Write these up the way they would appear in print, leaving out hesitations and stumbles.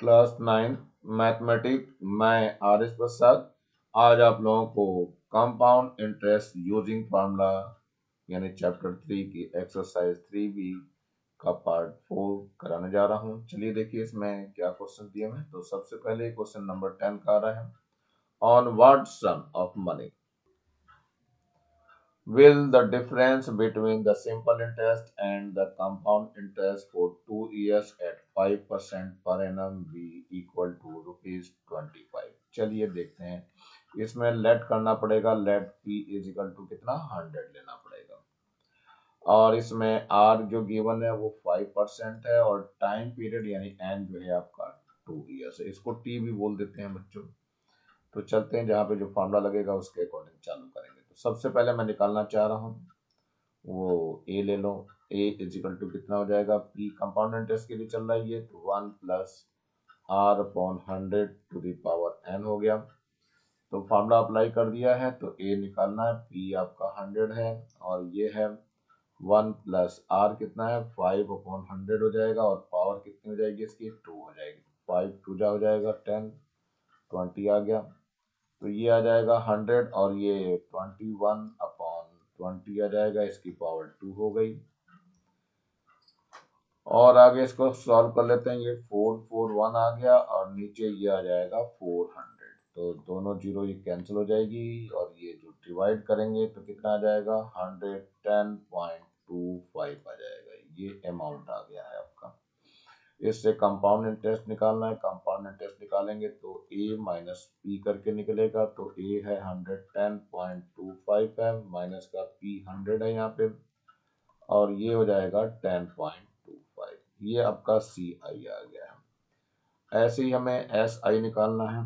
Class 9 mathematics, मैं आरिस प्रसाद। आज आप लोगों को कंपाउंड इंटरेस्ट यूजिंग फार्मूला यानी चैप्टर 3 की एक्सरसाइज 3B का पार्ट 4 कराने जा रहा हूँ। चलिए देखिए इसमें क्या क्वेश्चन दिए हैं। तो सबसे पहले क्वेश्चन नंबर 10 का आ रहा है, on what sum of money will the difference between the simple interest and the compound interest for 2 years at 5% per annum be equal to ₹25? चलिए देखते हैं। इसमें लेट करना पड़ेगा, let p is equal to कितना 100 लेना पड़ेगा, और इसमें r जो गिवन है वो 5% है, और टाइम पीरियड यानी n जो है आपका 2 ईयर्स है। इसको t भी बोल देते हैं बच्चों। तो चलते हैं, जहाँ पे जो फॉर्मूला लगेगा उसके अकॉर्डिंग चालू करेंगे। तो सबसे पहले मैं निकालना चाह रहा हूँ वो ए ले लो। ए इज इक्वल टू कितना हो जाएगा, पी कंपाउंड इंटरेस्ट के लिए चल रहा है ये, तो 1 plus R upon 100 to the power n हो गया। तो फार्मूला अप्लाई कर दिया है, तो ए निकालना है, पी आपका 100 है, और ये है 1 प्लस आर कितना है 5 अपॉन 100 हो जाएगा, और पावर कितनी हो जाएगी इसकी 2 हो जाएगी। 5 टू जा हो जाएगा 10, 20 आ गया। तो ये आ जाएगा 100, और ये 21 अपॉन 20 आ जाएगा, इसकी पावर 2 हो गई। और आगे इसको सॉल्व कर लेते हैं। ये 441 आ गया, और नीचे ये आ जाएगा 400। तो दोनों जीरो ये कैंसिल हो जाएगी, और ये जो डिवाइड करेंगे तो कितना आ जाएगा 110.25 आ जाएगा। ये अमाउंट आ गया है आपका। इससे कंपाउंड इंटरेस्ट निकालना है। कंपाउंड इंटरेस्ट निकालेंगे तो ए माइनस पी करके निकलेगा। तो ए है 110.25 है, माइनस का पी 100 है यहाँ पे, और ये हो जाएगा 10.25। ये आपका सी आई आ गया है। ऐसे ही हमें एस आई निकालना है।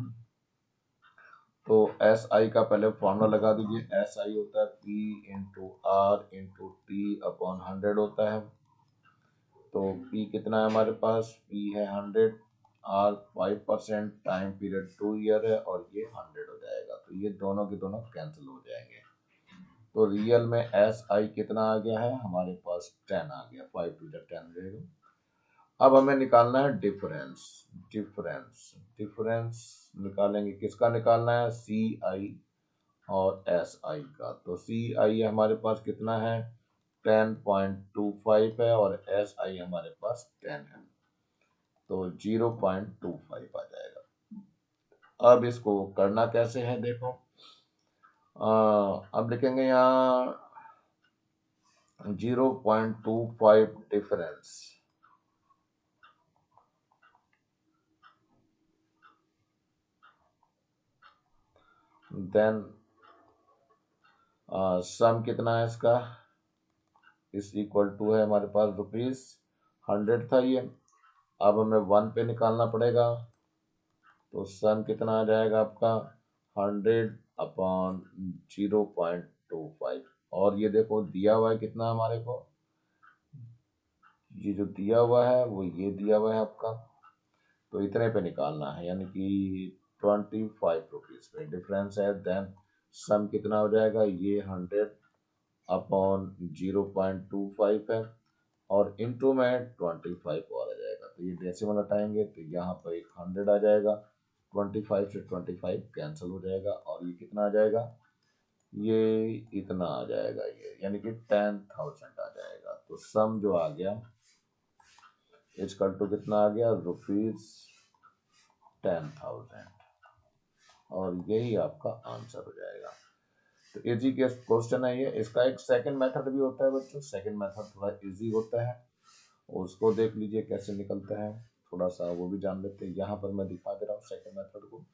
तो एस आई का पहले फॉर्मूला लगा दीजिए। एस आई होता है P into R into T upon 100 होता है। तो P कितना है हमारे पास, P है 100, R 5%, टाइम पीरियड 2 ईयर है, और ये 100 हो जाएगा। तो ये दोनों के दोनों कैंसिल हो जाएंगे। तो रियल में एस आई कितना आ गया है हमारे पास 10 आ गया, 5 टू 10 हो जाएगा। अब हमें निकालना है डिफरेंस। डिफरेंस डिफरेंस निकालेंगे, किसका निकालना है, सी आई और एस आई का। तो सी आई हमारे पास कितना है 10.25 है, और एस आई हमारे पास 10 है, तो 0.25 आ जाएगा। अब इसको करना कैसे है देखो, अब लिखेंगे यहाँ 0.25 डिफरेंस, देन सम कितना है इसका, इस इक्वल टू है हमारे पास ₹100 था ये। अब हमें 1 पे निकालना पड़ेगा। तो सम कितना आ जाएगा आपका 100 अपॉन 0.25, और ये देखो दिया हुआ है कितना हमारे को, ये जो दिया हुआ है वो ये दिया हुआ है आपका। तो इतने पे निकालना है, यानी कि 25 रुपीज पे डिफरेंस है। देन सम कितना हो जाएगा, ये 100 अपॉन 0.25 है, और इंटू में 25 और आ जाएगा। तो ये डेसिमल हटाएंगे तो यहाँ पर एक 100 आ जाएगा, 25 से 25 कैंसिल हो जाएगा, और ये कितना आ जाएगा, ये इतना आ जाएगा, ये यानी कि 10,000 आ जाएगा। तो सम जो आ गया इजकल टू कितना आ गया ₹10,000, और यही आपका आंसर हो जाएगा। तो इजी के क्वेश्चन है ये। इसका एक सेकंड मेथड भी होता है बच्चों, सेकंड मेथड थोड़ा इजी होता है, उसको देख लीजिए कैसे निकलता है, थोड़ा सा वो भी जान लेते हैं। यहाँ पर मैं दिखा दे रहा हूँ सेकंड मेथड को।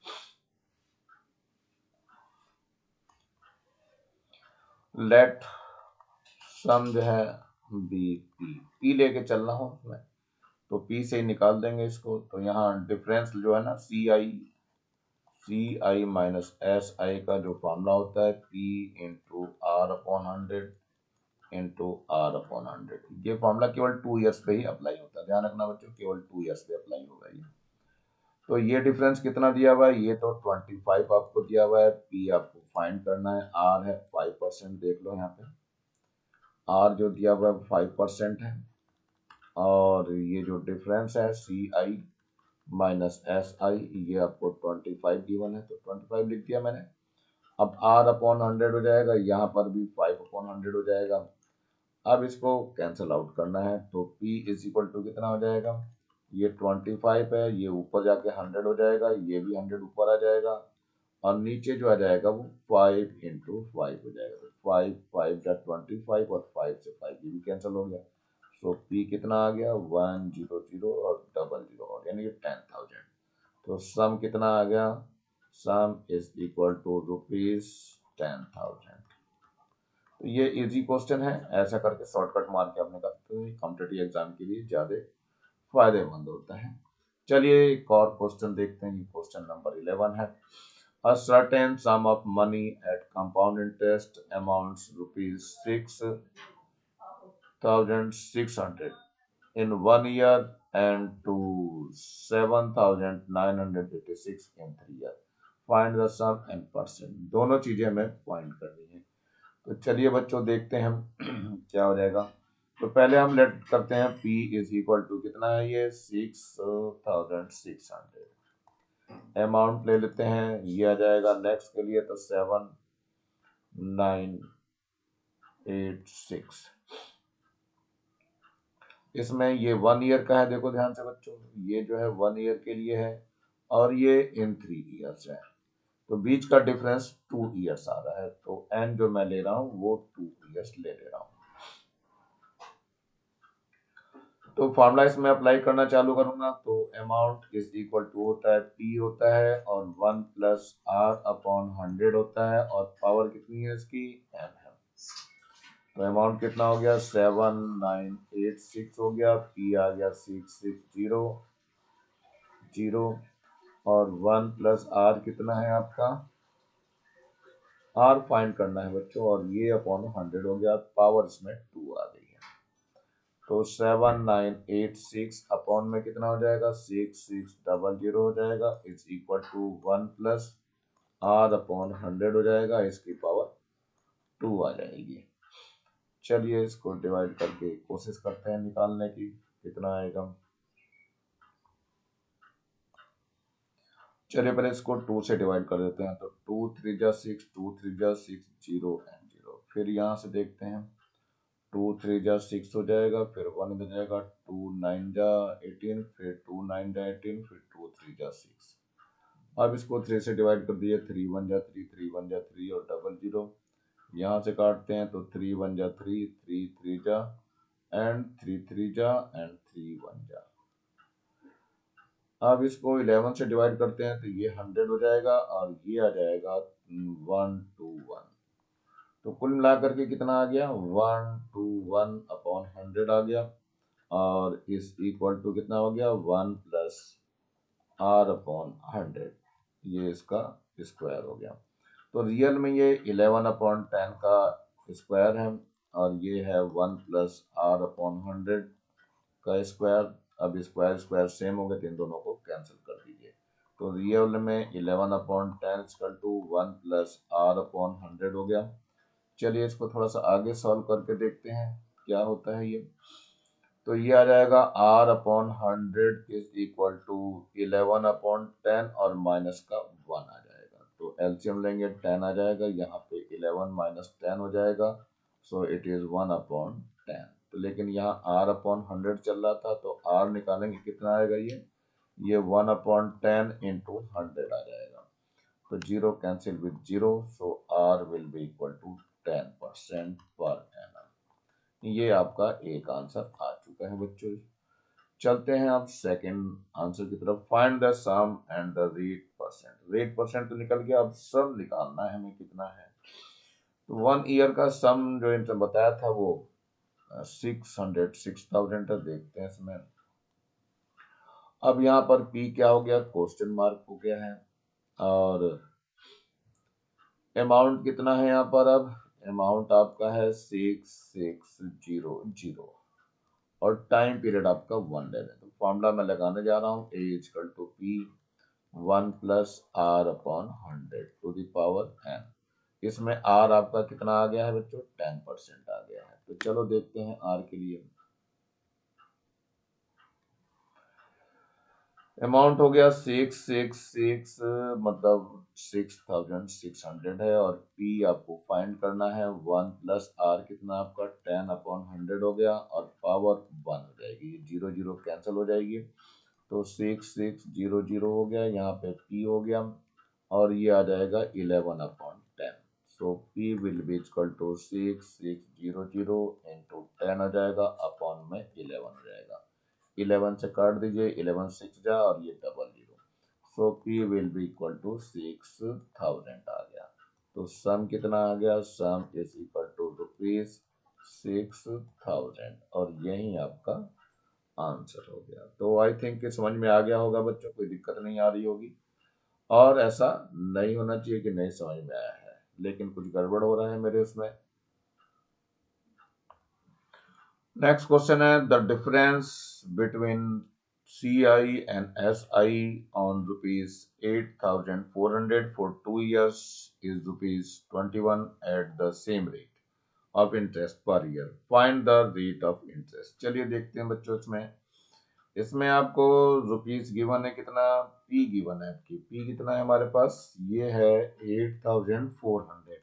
लेट सम जो है बी पी लेके चलना हो उसमें, तो पी से ही निकाल देंगे इसको। तो यहाँ डिफरेंस जो है ना सी आई माइनस एस आई का जो फॉर्मूला होता है P into R upon 100 into R upon 100। ये फॉर्मूला केवल 2 ईयर्स पे ही अप्लाई होता है, ध्यान रखना बच्चों, केवल 2 ईयर्स पे अप्लाई होगा ये। तो ये डिफरेंस कितना दिया हुआ है, ये तो 25 आपको दिया हुआ है। पी आपको फाइंड करना है, आर है 5%, देख लो यहाँ पे आर जो दिया हुआ है 5% है, और ये जो डिफरेंस है सी आई माइनस एस आई, ये आपको 25 गिवन है तो 25 लिख दिया मैंने। अब आर अपॉन 100 हो जाएगा, यहाँ पर भी 5 अपॉन 100 हो जाएगा। अब इसको कैंसिल आउट करना है तो P इज इक्वल टू कितना हो जाएगा, ये 25 है, ये ऊपर जाके 100 हो जाएगा, ये भी 100 ऊपर आ जाएगा, और नीचे जो आ जाएगा वो 5 इंटू 5 हो जाएगा। तो 5 5 जा 25 और 5 से 5 ये भी कैंसिल हो गया। सो P कितना आ गया 100 और 00 और यानी कि 10,000। तो सम कितना आ गया, sum is equal to rupees 10,000। तो ये इजी क्वेश्चन है, ऐसा करके शॉर्टकट मार के आपने कहा तो कॉम्पिटिटिव एग्जाम के लिए ज्यादा फायदेमंद होता है। चलिए एक और क्वेश्चन देखते हैं, क्वेश्चन नंबर 11 है। A certain sum of money at compound interest amounts rupees 6,600 in 1 year and to 7,986 in 3 years. Find the sum and percent। दोनों चीजें हमें फाइंड करनी है। तो चलिए बच्चों देखते हैं हम क्या हो जाएगा। तो पहले हम लेट करते हैं P इज इक्वल टू कितना है, ये 6,600। अमाउंट ले लेते हैं, ये आ जाएगा नेक्स्ट के लिए तो 7,986। इसमें ये 1 ईयर का है, देखो ध्यान से बच्चों, ये जो है 1 ईयर के लिए है और ये इन 3 ईयर्स है, तो बीच का डिफरेंस 2 ईयर्स आ रहा है। तो एन जो मैं ले रहा हूँ वो 2 ईयर्स ले रहा हूँ। तो फॉर्मूला इसमें अप्लाई करना चालू करूंगा तो अमाउंट इज इक्वल टू होता है P होता है और 1 प्लस R अपॉन 100 होता है और पावर कितनी है इसकी, n है। तो अमाउंट कितना हो गया 7,986 हो गया, P आ गया 6,600 और 1 प्लस R कितना है आपका, R फाइंड करना है बच्चों, और ये अपॉन 100 हो गया, पावर इसमें 2 आ गई है। तो 7,986 अपॉन में कितना हो जाएगा 6,600 हो जाएगा is equal to 1 plus R upon 100 हो जाएगा, इसकी पावर 2 आ जाएगी। चलिए इसको डिवाइड करके कोशिश करते हैं निकालने की, कितना आएगा। चलिए पहले इसको 2 से डिवाइड कर देते हैं, तो 2 3 जा 6, 2 3 जा 6, 0 एंड 0। फिर यहाँ से देखते हैं 2 3 जा 6 हो जाएगा, फिर 1 इधर जाएगा, 2 9 जा 18, फिर 2 9 जा 18, फिर 2 3 जा 6। अब इसको 3 से डिवाइड कर दिए, 3 1 जा 3, 3 1 जा 3 और डबल 0। यहाँ से काटते हैं तो 3 1 जा 3, 3 3 जा एंड 3 3 जा एंड 3 1 जा। अब इसको 11 से डिवाइड करते हैं तो ये 100 हो जाएगा और ये आ जाएगा 1 2 1। तो कुल मिलाकर के कितना आ गया 1 2 1 अपॉन 100 आ गया, और इस इक्वल टू कितना हो गया 1 प्लस R अपॉन 100, ये इसका स्क्वायर हो गया। तो रियल में ये 11 अपॉन 10 का स्क्वायर है और ये है 1 प्लस R अपॉन 100 का स्क्वायर। अब स्क्वायर स्क्वायर सेम हो गए तो इन दोनों को कैंसिल कर दीजिए। तो रियल में 11 upon 10 equal to 1 plus R upon 100 हो गया। चलिए इसको थोड़ा सा आगे सॉल्व करके देखते हैं क्या होता है ये। तो ये आ जाएगा R upon 100 is equal to 11 upon 10 और माइनस का 1 आ जाएगा। तो एलसीएम लेंगे 10 आ जाएगा, यहाँ पे 11 माइनस 10 हो जाएगा, सो इट इज 1 अपॉन 10। तो लेकिन यहाँ R अपॉन 100 चल रहा था तो R निकालेंगे कितना आएगा, ये 1 अपॉन 10 इंटू 100 आ जाएगा। तो zero cancel with zero, so R will be equal to 10% per annum. ये आपका एक आंसर आ चुका है बच्चों। चलते हैं अब सेकंड आंसर की तरफ। Find the sum and the rate percent. Rate percent तो निकल गया, अब सम निकालना है हमें कितना है। तो 1 ईयर का सम जो इनसे बताया था वो 6,000 था। देखते हैं इसमें अब यहाँ पर P क्या हो गया, क्वेश्चन मार्क हो गया है, और अमाउंट कितना है यहाँ पर, अब अमाउंट आपका है 6,600 और टाइम पीरियड आपका 1 डे है। तो फॉर्मूला मैं लगाने जा रहा हूँ, A equal to P 1 plus R upon 100 to the power n। इसमें R आपका कितना आ गया है बच्चों, 10% आ गया है। तो चलो देखते हैं R के लिए। अमाउंट हो गया 666, मतलब 6600 है, और पी आपको फाइंड करना है। 1 + r कितना आपका 10/100 हो गया, और पावर 1 हो जाएगी, जीरो जीरो कैंसिल हो जाएगी, तो 6600 हो गया, यहाँ पे पी हो गया, और ये आ जाएगा 11/10। So P will be equal to 6600 into 10 आ जाएगा, अपॉन में 11 हो जाएगा। 11 से काट दीजिए, 11 6 जा, और ये double zero, so P will be equal to 6000 आ गया। तो सम कितना आ गया, सम इज इक्वल टू ₹6000, और यही आपका आंसर हो गया। तो आई थिंक कि समझ में आ गया होगा बच्चों, कोई दिक्कत नहीं आ रही होगी, और ऐसा नहीं होना चाहिए कि नहीं समझ में आया है, लेकिन कुछ गड़बड़ हो रहा है मेरे उसमें। नेक्स्ट क्वेश्चन है, the difference between CI and SI on ₹8,400 for 2 years is ₹21 at the same rate of interest per year. Find the rate of interest. चलिए देखते हैं बच्चों, इसमें इसमें आपको रुपीस गिवन है कितना, पी गिवन है आपकी, पी कितना है हमारे पास, ये है 8400।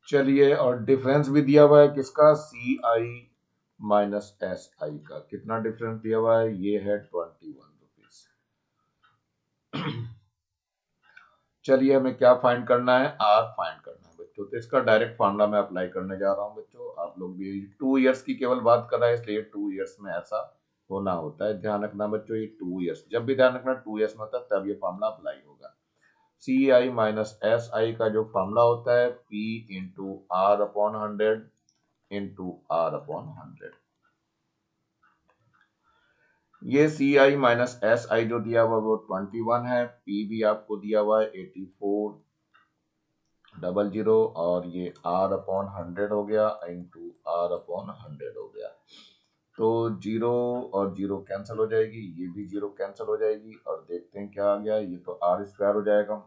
चलिए, और डिफरेंस भी दिया हुआ है किसका, CI - SI का, कितना डिफरेंस दिया हुआ है, ये है ₹21। चलिए, हमें क्या फाइंड करना है, आर फाइंड करना है बच्चों। तो इसका डायरेक्ट फार्मूला मैं अप्लाई करने जा रहा हूँ बच्चों। आप लोग भी 2 इयर्स की केवल बात कर रहा है, इसलिए 2 इयर्स में ऐसा होना होता है, ध्यान रखना बच्चों। ये 2 इयर्स, जब भी ध्यान रखना 2 इयर्स में होता है, तब ये फार्मूला अप्लाई होगा। CI - SI का जो फार्मूला होता है, P into R upon 100 into R/100। ये CI - SI जो दिया हुआ वो 21 है, P भी आपको दिया हुआ है 8400, और ये R/100 हो गया, इंटू R/100 हो गया। तो जीरो और जीरो कैंसिल हो जाएगी, ये भी जीरो कैंसिल हो जाएगी, और देखते हैं क्या आ गया, ये तो R² हो जाएगा,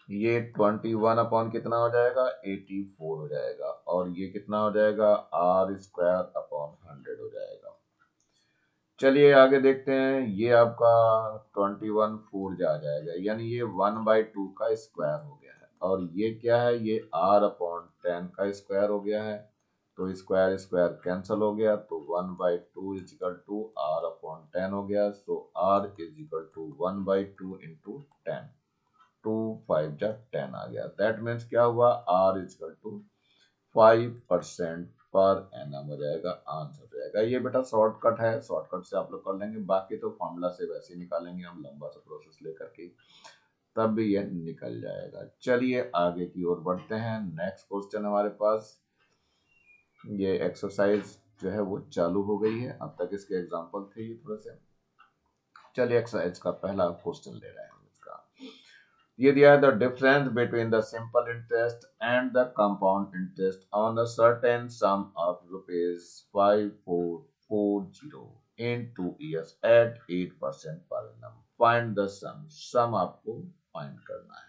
ये 21 अपॉन कितना हो जाएगा, 84 हो जाएगा, और ये कितना हो जाएगा, R² अपॉन 100 हो जाएगा। चलिए आगे देखते हैं, ये आपका 21 4 जा जाएगा, यानी ये 1/2 का स्क्वायर हो गया है, और ये क्या है, ये R/10 का स्क्वायर हो गया है, तो स्क्वायर स्क्वायर कैंसिल हो गया, तो 1/2 इज इक्वल टू R/10 हो गया, सो R is equal to 1/2 into 10, 2 5 जा 10 आ गया। दैट मीन्स क्या हुआ, R is equal to 5% per annum हो जाएगा, आंसर हो जाएगा। ये बेटा शॉर्टकट है, शॉर्टकट से आप लोग कर लेंगे, बाकी तो फॉर्मूला से वैसे ही निकालेंगे हम, लंबा सा प्रोसेस लेकर के, तब भी ये निकल जाएगा। चलिए आगे की ओर बढ़ते हैं। नेक्स्ट क्वेश्चन हमारे पास, ये एक्सरसाइज जो है वो चालू हो गई है, अब तक इसके एग्जाम्पल थे ये थोड़े से। चलिए एक्सरसाइज का पहला क्वेश्चन ले रहे हैं हम इसका। ये दिया है, the difference between the simple interest and the compound interest on a certain sum of ₹5440 in 2 years at 8% per annum. Find the sum, sum आपको फाइंड करना है।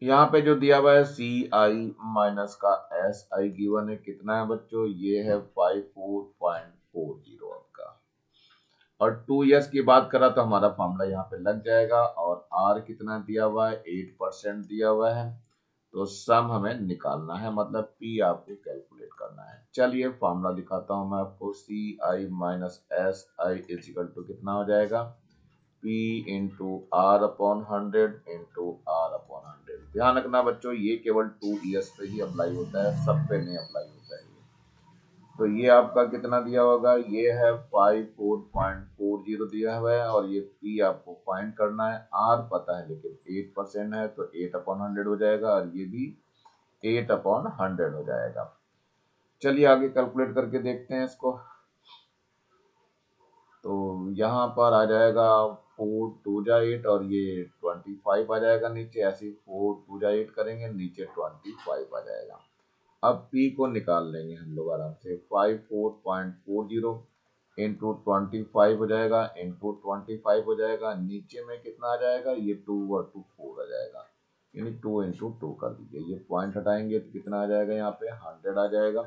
यहाँ पे जो दिया हुआ है CI माइनस का SI गिवन है, कितना है बच्चों, ये है 54.40 आपका, और 2 इयर्स की बात करा तो हमारा फॉर्मूला यहाँ पे लग जाएगा, और R कितना दिया हुआ है, 8% दिया हुआ है, तो सम हमें निकालना है, मतलब P आपको कैलकुलेट करना है। चलिए फॉर्मूला दिखाता हूँ मैं आपको, CI minus SI is equal to कितना हो जाएगा, P into R/100 into R/100। ध्यान रखना बच्चों, ये केवल 2 इयर्स पे ही अप्लाई होता है, सब पे नहीं अप्लाई होता है। तो ये आपका कितना दिया होगा, ये है 54.40 दिया हुआ है, और ये P आपको फाइंड करना है। R पता है लेकिन 8% है, तो 8/100 हो जाएगा, और ये भी 8/100 हो जाएगा। चलिए आगे कैलकुलेट करके देखते हैं इसको। तो यहाँ पर आ जाएगा 4 2 जा 8, और ये 25 आ जाएगा नीचे, ऐसे 4 2 जा 8 करेंगे, नीचे 25 आ जाएगा। अब P को निकाल लेंगे हम लोग आराम से, 54.40 इंटू 25 हो जाएगा, इंटू 25 हो जाएगा, नीचे में कितना आ जाएगा, ये 2 और 2 4 आ जाएगा, यानी 2 इंटू 2 कर दीजिए, ये पॉइंट हटाएंगे तो कितना आ जाएगा, यहाँ पे 100 आ जाएगा।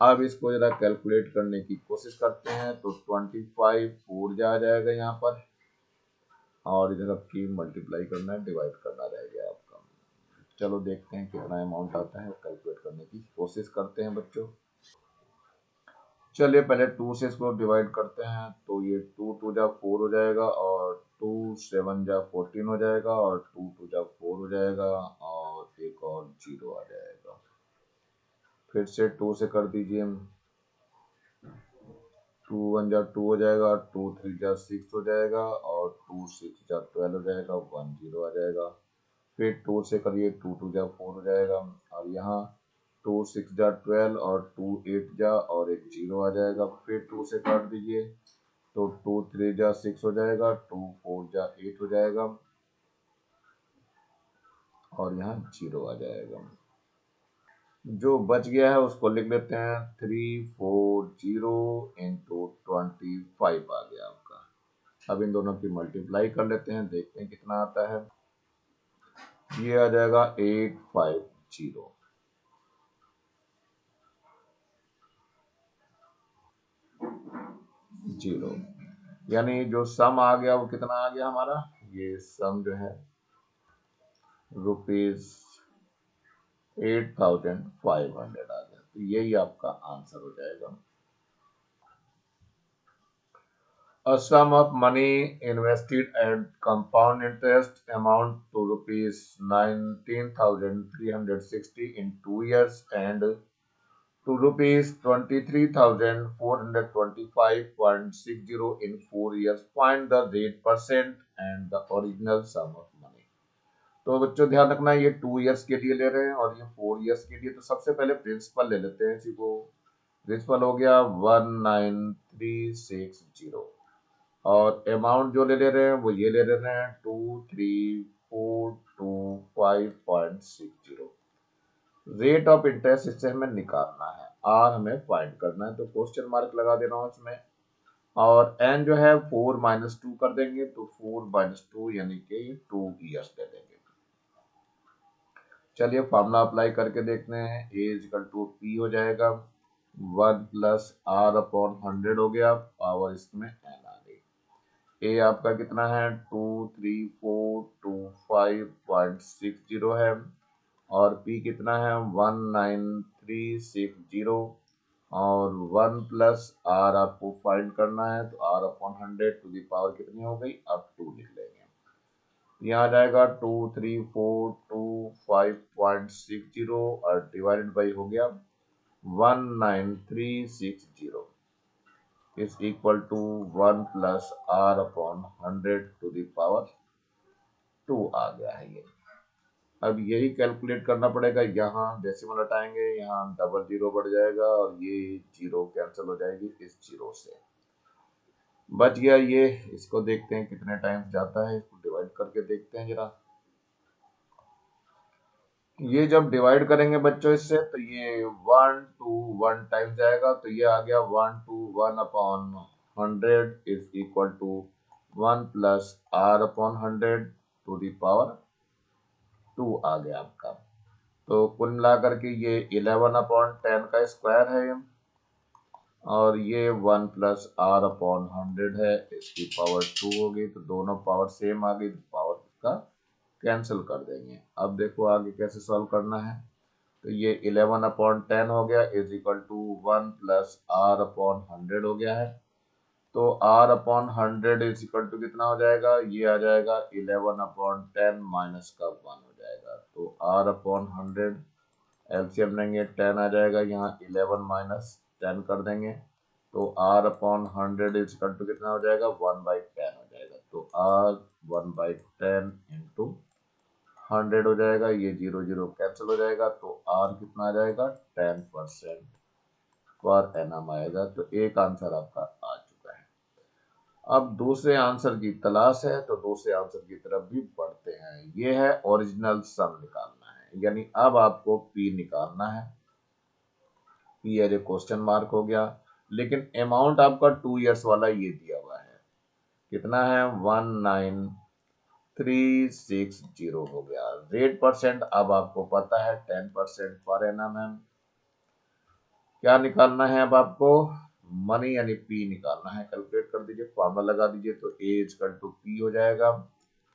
अब इसको जरा कैलकुलेट करने की कोशिश करते हैं, तो 25 4 जा जाएगा यहाँ पर, और इधर आपकी मल्टीप्लाई करना है, डिवाइड करना रह गया आपका। चलो देखते हैं कितना अमाउंट आता है, कैलकुलेट करने की कोशिश करते हैं बच्चों। चलिए पहले 2 से इसको डिवाइड करते हैं, तो ये 2 2 जा 4 हो जाएगा, और 2 7 जा 14 हो जाएगा, और 2 2 जा 4 हो जाएगा, और एक और 0 आ जाएगा। फिर से 2 से कर दीजिए, 2 1 जा 2 हो जाएगा, 2 3 जा 6 हो जाएगा, और 2 6 जा 12 हो जाएगा, 1 0 आ जाएगा। फिर 2 से करिए, 2 2 जा 4 हो जाएगा, और यहाँ 2 6 जा 12, और 2 8 जा, और एक 0 आ जाएगा। फिर 2 से काट दीजिए, तो 2 3 जा 6 हो जाएगा, 2 4 जा 8 हो जाएगा, और यहाँ 0 आ जाएगा। जो बच गया है उसको लिख लेते हैं, 340 इंटू 25 आ गया आपका। अब इन दोनों की मल्टीप्लाई कर लेते हैं, देखते हैं कितना आता है। ये आ जाएगा 850 जीरो, यानी जो सम आ गया वो कितना आ गया हमारा, ये सम जो है ₹8,500 आ गया। तो यही आपका आंसर हो जाएगा। A sum of money invested at compound interest amount to rupees 19,360 in 2 years and to rupees 23,425.60 in 4 years. Find the rate percent and the original sum of money. तो बच्चों ध्यान रखना, ये 2 years के लिए ले रहे हैं और ये 4 years के लिए। तो सबसे पहले प्रिंसिपल ले लेते हैं इसी को। प्रिंसिपल हो गया 19360, और अमाउंट जो ले रहे हैं वो ये ले रहे हैं 23,425.60। रेट ऑफ इंटरेस्ट इससे हमें निकालना है, आर हमें फाइंड करना है, तो क्वेश्चन मार्क लगा दे रहा हूँ इसमें। और एन जो है 4 - 2 कर देंगे, तो 4 - 2 यानी कि 2 years दे देंगे। चलिए फार्मूला अप्लाई करके देखते हैं। ए इक्वल टू पी हो जाएगा, 1 + R/100 हो गया, पावर इसमें एन आ गई। ए आपका कितना है, 23425.60 है, और पी कितना है 19360, और 1 + R आपको फाइंड करना है, तो R/100 टू दी पावर कितनी हो गई, अब 2 लिख लेंगे। यहाँ आ जाएगा 23425.60, और डिवाइडेड बाई हो गया 19360 is equal to 1 + R/100 to the power 2 आ गया है ये। अब यही कैलकुलेट करना पड़ेगा, यहाँ डेसिमल हटाएंगे, यहाँ डबल जीरो बढ़ जाएगा, और ये जीरो कैंसिल हो जाएगी इस जीरो से। बच गया ये, इसको देखते हैं कितने टाइम्स जाता है, इसको डिवाइड करके देखते हैं जरा। ये जब डिवाइड करेंगे बच्चों इससे, तो ये 1 to 1 टाइम्स जाएगा, तो ये आ गया 1 to 1/100 is equal to 1 + R/100 to the power 2 आ गया आपका। तो कुल मिलाकर के ये 11/10 का स्क्वायर है, और ये 1 + R/100 है, इसकी पावर 2 हो गई, तो दोनों पावर सेम आ गई, तो पावर का कैंसिल कर देंगे। अब देखो आगे कैसे सॉल्व करना है। तो ये 11/10 हो गया इज इक्वल टू 1 + R/100 हो गया है। तो R/100 इज इक्वल टू कितना हो जाएगा, ये आ जाएगा 11/10 माइनस का 1 हो जाएगा। तो R/100 एलसीएम लेंगे, 10 आ जाएगा, यहाँ 11 - 10 कर देंगे, तो R/100 इज इक्वल टू कितना हो जाएगा, 1/10 हो जाएगा। तो R 1/10 इंटू 100 हो जाएगा, ये 0 0 कैंसिल हो जाएगा, तो R कितना आ जाएगा, 10% पर एनम आएगा। तो एक आंसर आपका आ चुका है। अब दूसरे आंसर की तलाश है, तो दूसरे आंसर की तरफ भी बढ़ते हैं। ये है ओरिजिनल सम निकालना है, यानी अब आपको P निकालना है। P as a question mark हो गया, लेकिन अमाउंट आपका 2 years वाला ये दिया हुआ है, कितना है 19360 हो गया। रेट परसेंट अब आपको पता है 10% पर एनम है। क्या निकालना है अब आपको? मनी यानी पी निकालना है। कैलकुलेट कर दीजिए, फॉर्मूला लगा दीजिए। तो ए इजकल टू पी हो जाएगा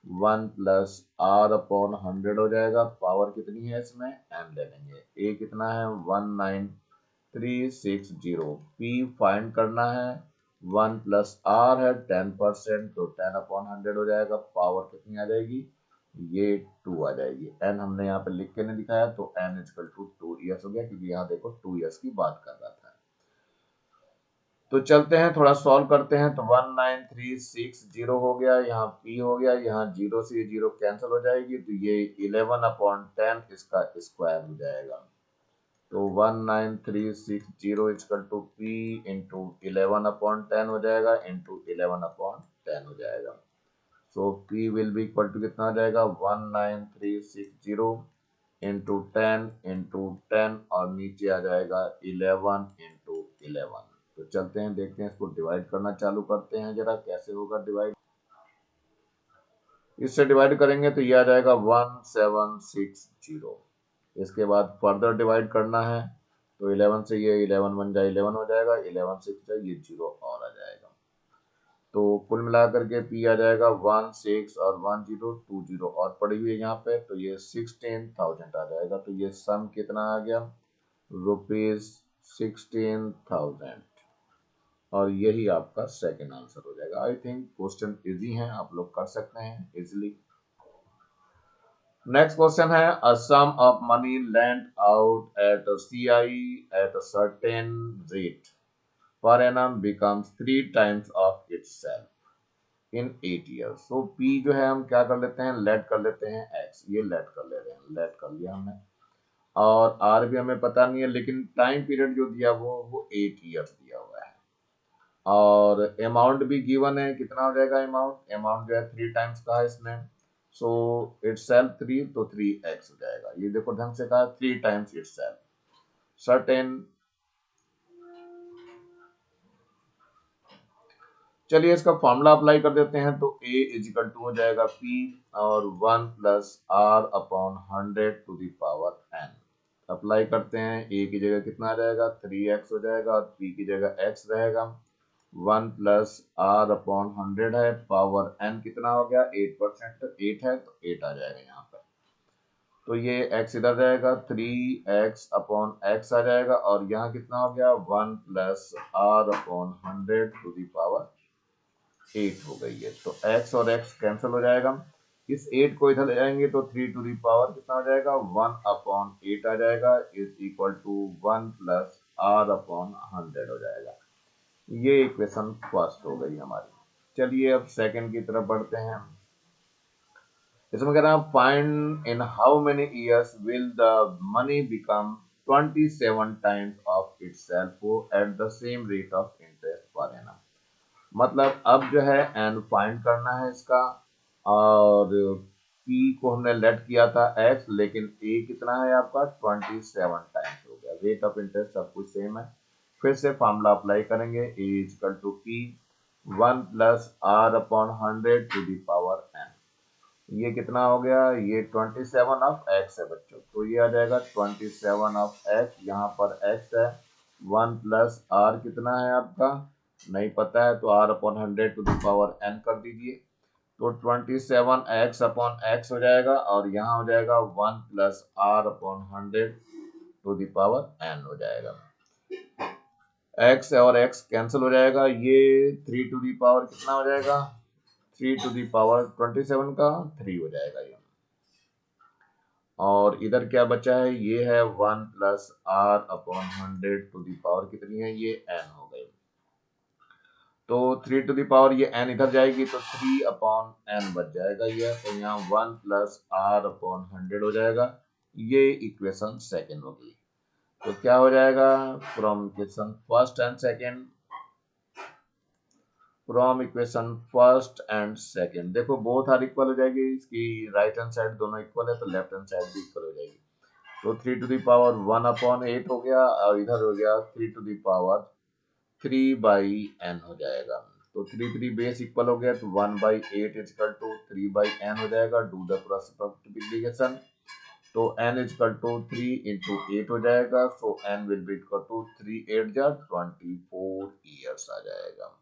1+r/100 हो जाएगा। पावर कितनी है इसमें? एन ले लेंगे। ए कितना है? 19360। पी फाइंड करना है। 1+r है 10%, तो 10/100 हो जाएगा। पावर कितनी आ जाएगी? ये 2 आ जाएगी। एन हमने यहाँ पे लिख के नहीं दिखाया, तो एन इजकल टू 2 ईयर्स हो गया, क्योंकि यहाँ देखो 2 ईयर्स की बात कर रहा था। तो चलते हैं थोड़ा सॉल्व करते हैं। तो 19360 हो गया, यहाँ पी हो गया, यहाँ जीरो से जीरो कैंसिल हो जाएगी, तो ये 11/10 इसका स्क्वायर हो जाएगा। तो 19360 इजकल टू पी इंटू 11/10 हो जाएगा, इंटू 11/10 हो जाएगा। So P will be equal to कितना हो जाएगा? 19360 इंटू 10 और नीचे आ जाएगा 11 इंटू 11। तो चलते हैं, देखते हैं, इसको डिवाइड करना चालू करते हैं, जरा कैसे होगा डिवाइड। इससे डिवाइड करेंगे तो ये आ जाएगा 1760। इसके बाद फर्दर डिवाइड करना है, तो 11 से ये 11 बन जाए 11 हो जाएगा, 11 से ये जीरो और आ जाएगा। तो कुल मिलाकर के पी आ जाएगा 16 और 1020 और पड़ी हुई है यहाँ पे, तो ये 16,000 आ जाएगा। तो ये सम कितना आ गया? ₹16,000। और यही आपका सेकंड आंसर हो जाएगा। आई थिंक क्वेश्चन इजी है, आप लोग कर सकते हैं इजिली। नेक्स्ट क्वेश्चन है, a sum of money lent out at CI at a certain rate per annum becomes 3 times of itself in 8 years. So P जो है हम क्या कर लेते हैं? लेट कर लेते हैं X। ये लेट कर ले रहे हैं, लेट कर लिया हमने। और R भी हमें पता नहीं है, लेकिन टाइम पीरियड जो दिया वो 8 ईयर्स दिया हुआ है। और अमाउंट भी गिवन है, कितना हो जाएगा अमाउंट? अमाउंट जो है 3 टाइम्स का है इसमें। सो इटसेल्फ 3, तो 3x हो जाएगा। ये देखो ढंग से कहा, 3 टाइम्स इटसेल्फ। सर्टेन, चलिए इसका फॉर्मूला अप्लाई कर देते हैं। तो a इजिकल टू हो जाएगा p और 1+r/100 अप्लाई करते हैं। a की जगह कितना आ जाएगा? 3x हो जाएगा, और p की जगह x रहेगा। 1+r/100 है, पावर n कितना हो गया? 8%, 8 है तो 8 आ जाएगा यहाँ पर। तो ये x इधर जाएगा, 3x/x आ जाएगा, और यहाँ कितना हो गया? 1+r/100 हो गई है। तो x और x कैंसिल हो जाएगा। इस 8 को इधर ले जाएंगे तो 3 कितना हो जाएगा? 1/8 आ जाएगा, इज इक्वल टू 1+r/100 हो जाएगा। ये इक्वेशन फर्स्ट हो गई हमारी। चलिए अब सेकंड की तरफ बढ़ते हैं। इसमें कह रहा है, find in how many years will the money become 27 times of itself at the same rate of interest per annum. मतलब अब जो है एन फाइंड करना है इसका, और पी को हमने लेट किया था x, लेकिन ए कितना है आपका? 27 टाइम्स हो गया। रेट ऑफ इंटरेस्ट सब कुछ सेम है। फिर से फॉर्मूला अप्लाई करेंगे। A is equal to P 1+r/100 to the power n। ये कितना हो गया? ये 27 ऑफ x है बच्चों, तो ये आ जाएगा 27 ऑफ x। यहाँ पर x है, 1+r कितना है आपका? नहीं पता है, तो r/100 to the power n कर दीजिए। तो 27x/x हो जाएगा, और यहाँ हो जाएगा 1+r/100 to the power n हो जाएगा। x और x कैंसिल हो जाएगा, ये 3 टू द पावर कितना हो जाएगा? 3 टू द पावर 27 का 3 हो जाएगा ये। और इधर क्या बचा है? ये है 1+r/100 टू द पावर कितनी है? ये n हो गई। तो 3 टू द पावर ये n इधर जाएगी, तो 3/n बच जाएगा ये। तो यहाँ 1+r/100 हो जाएगा। ये इक्वेशन सेकेंड होगी। तो क्या हो जाएगा? From equation first and second, from equation first and second, देखो बोथ आर इक्वल हो जाएगी। इसकी राइट हैंड साइड दोनों इक्वल है, तो लेफ्ट हैंड साइड भी इक्वल हो जाएगी। तो 3 टू द पावर 1/8 हो गया, और इधर हो गया 3 टू द पावर 3/n हो जाएगा। तो 3 बेस इक्वल हो गया, तो 1/8 इजकल टू 3/n हो जाएगा। Do the cross multiplication. तो n इजकल टू 3 × 8 हो जाएगा, सो n will be equal to 3 8 जा 24 ईयर्स आ जाएगा।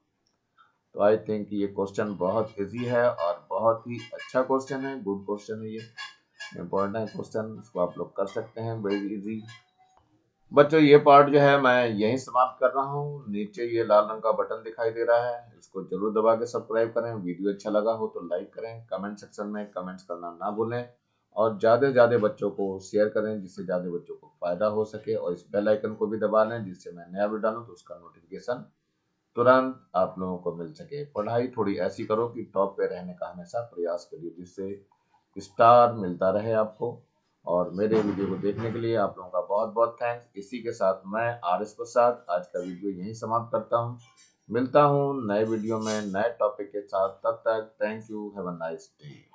तो आई थिंक ये क्वेश्चन बहुत इजी है और बहुत ही अच्छा क्वेश्चन है, गुड क्वेश्चन है, ये इम्पोर्टेंट क्वेश्चन, इसको आप लोग कर सकते हैं वेरी इजी। बच्चों ये पार्ट जो है मैं यहीं समाप्त कर रहा हूँ। नीचे ये लाल रंग का बटन दिखाई दे रहा है, इसको जरूर दबा के सब्सक्राइब करें। वीडियो अच्छा लगा हो तो लाइक करें, कमेंट सेक्शन में कमेंट्स करना ना भूलें और ज़्यादा से ज़्यादा बच्चों को शेयर करें जिससे ज़्यादा बच्चों को फायदा हो सके। और इस बेल आइकन को भी दबा लें जिससे मैं नया वीडियो डालूँ तो उसका नोटिफिकेशन तुरंत आप लोगों को मिल सके। पढ़ाई थोड़ी ऐसी करो कि टॉप पे रहने का हमेशा प्रयास करिए जिससे स्टार मिलता रहे आपको। और मेरे वीडियो को देखने के लिए आप लोगों का बहुत बहुत थैंक्स। इसी के साथ मैं RS प्रसाद आज का वीडियो यहीं समाप्त करता हूँ। मिलता हूँ नए वीडियो में नए टॉपिक के साथ, तब तक thank you, have a nice day.